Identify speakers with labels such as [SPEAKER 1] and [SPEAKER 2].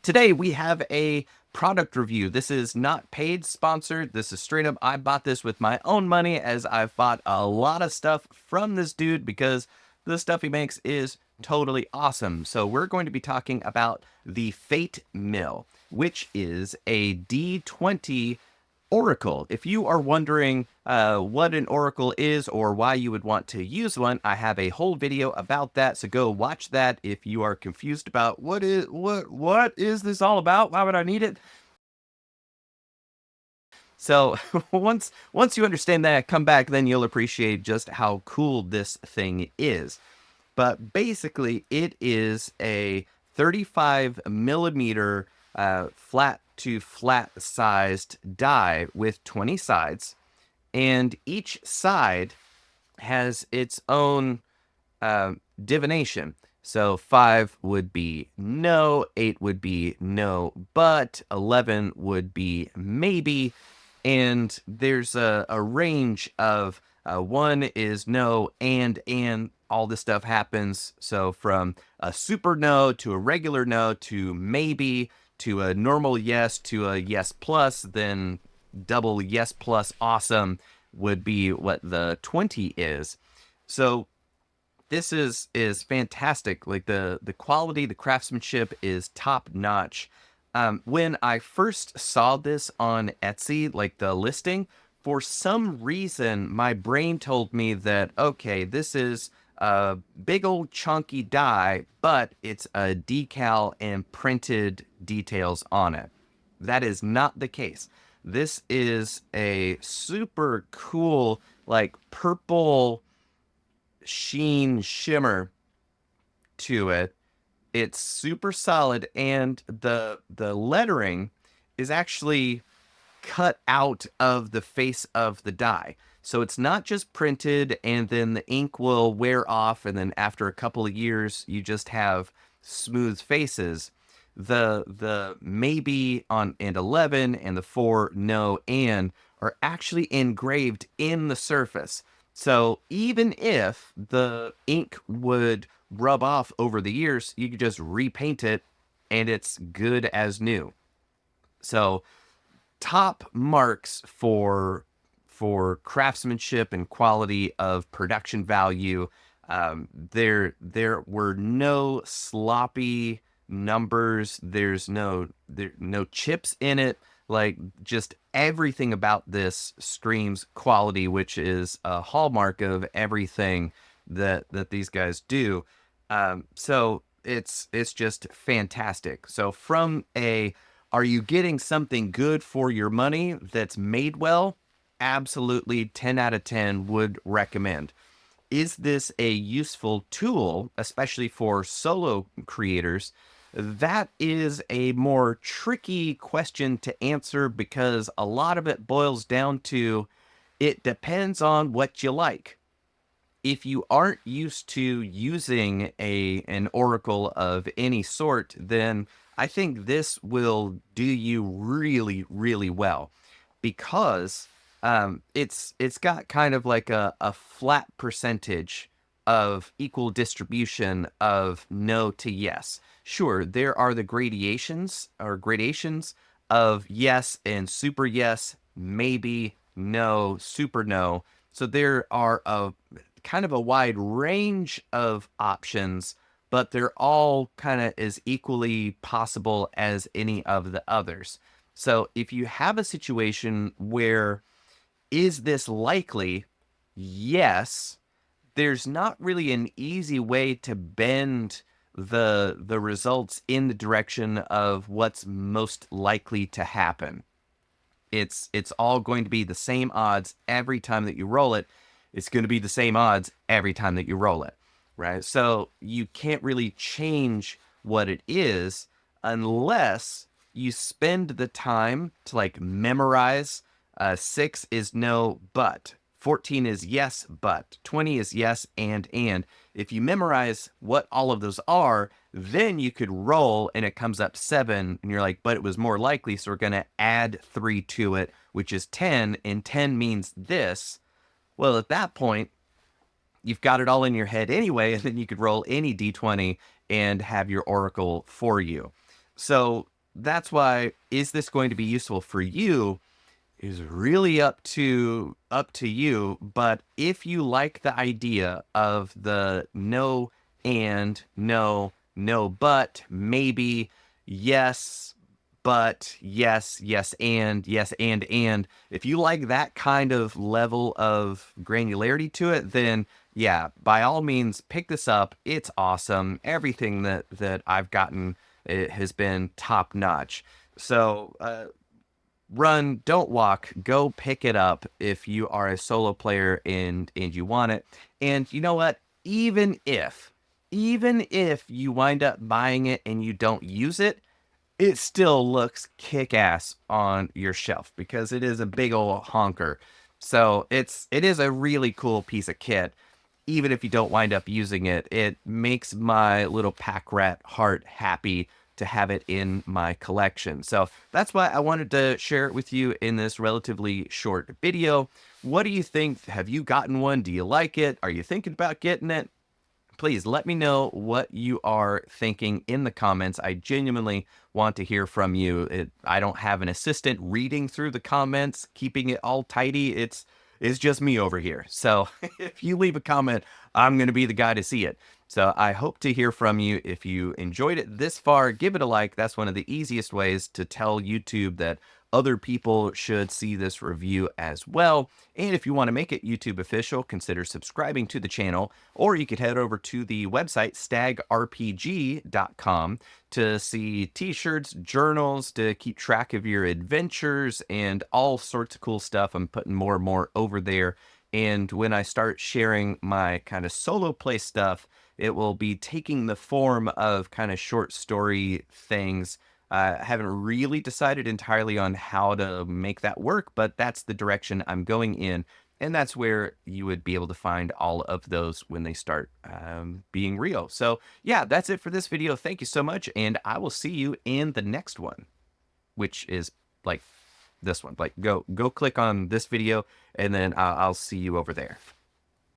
[SPEAKER 1] Today we have a product review. This is not paid sponsored. This is straight up. I bought this with my own money as I've bought a lot of stuff from this dude because the stuff he makes is totally awesome. So we're going to be talking about the Fate Mill, which is a d20 Oracle. If you are wondering what an Oracle is or why you would want to use one, I have a whole video about that. So go watch that if you are confused about what is this all about? Why would I need it? So once you understand that, come back, then you'll appreciate just how cool this thing is. But basically, it is a 35 millimeter flat to flat sized die with 20 sides, and each side has its own divination. So 5 would be no, 8 would be no, but 11 would be maybe. And there's a range of 1 is no, and all this stuff happens. So from a super no to a regular no to maybe to a normal yes to a yes plus, then double yes plus awesome would be what the 20 is. So this is fantastic. Like the quality, the craftsmanship is top notch. When I first saw this on Etsy, like the listing, for some reason my brain told me that okay, this is a big old chunky die, but it's a decal and printed details on it. That is not the case. This is a super cool, like purple sheen shimmer to it. It's super solid, and the lettering is actually cut out of the face of the die. So it's not just printed and then the ink will wear off and then after a couple of years you just have smooth faces. The maybe on and 11 and the 4 no and are actually engraved in the surface. So even if the ink would rub off over the years, you could just repaint it and it's good as new. So top marks for craftsmanship and quality of production value. There were no sloppy numbers. No chips in it. Like just everything about this screams quality, which is a hallmark of everything that these guys do. So it's just fantastic. So from a are you getting something good for your money that's made well? Absolutely 10 out of 10 would recommend. Is this a useful tool, especially for solo creators? That is a more tricky question to answer because a lot of it boils down to it depends on what you like. If you aren't used to using an oracle of any sort, then I think this will do you really, really well because it's got kind of like a flat percentage of equal distribution of no to yes. Sure, there are the gradations of yes and super yes, maybe, no, super no. So there are a kind of a wide range of options, but they're all kind of as equally possible as any of the others. So if you have a situation where is this likely? Yes. There's not really an easy way to bend the results in the direction of what's most likely to happen. It's all going to be the same odds every time that you roll it. It's going to be the same odds every time that you roll it, right? So you can't really change what it is unless you spend the time to like memorize 6 is no, but 14 is yes, but 20 is yes, and. If you memorize what all of those are, then you could roll and it comes up 7 and you're like, but it was more likely. So we're going to add 3 to it, which is 10, and 10 means this. Well, at that point, you've got it all in your head anyway, and then you could roll any d20 and have your oracle for you. So that's why, is this going to be useful for you, is really up to you. But if you like the idea of the no and no, no, but maybe, yes, but yes, yes and if you like that kind of level of granularity to it, then yeah, by all means pick this up. It's awesome. Everything that I've gotten, it has been top notch. So run, don't walk, go pick it up if you are a solo player and you want it. And you know what? Even if you wind up buying it and you don't use it, it still looks kick-ass on your shelf because it is a big old honker. So it is a really cool piece of kit. Even if you don't wind up using it, it makes my little pack rat heart happy to have it in my collection. So that's why I wanted to share it with you in this relatively short video. What do you think? Have you gotten one? Do you like it? Are you thinking about getting it? Please let me know what you are thinking in the comments. I genuinely want to hear from you. I don't have an assistant reading through the comments, keeping it all tidy. It's just me over here. So if you leave a comment, I'm going to be the guy to see it. So I hope to hear from you. If you enjoyed it this far, give it a like. That's one of the easiest ways to tell YouTube that other people should see this review as well. And if you want to make it YouTube official, consider subscribing to the channel, or you could head over to the website stagrpg.com to see t-shirts, journals, to keep track of your adventures, and all sorts of cool stuff. I'm putting more and more over there. And when I start sharing my kind of solo play stuff, it will be taking the form of kind of short story things. I haven't really decided entirely on how to make that work, but that's the direction I'm going in. And that's where you would be able to find all of those when they start being real. So yeah, that's it for this video. Thank you so much. And I will see you in the next one, which is like this one. Like go click on this video and then I'll see you over there.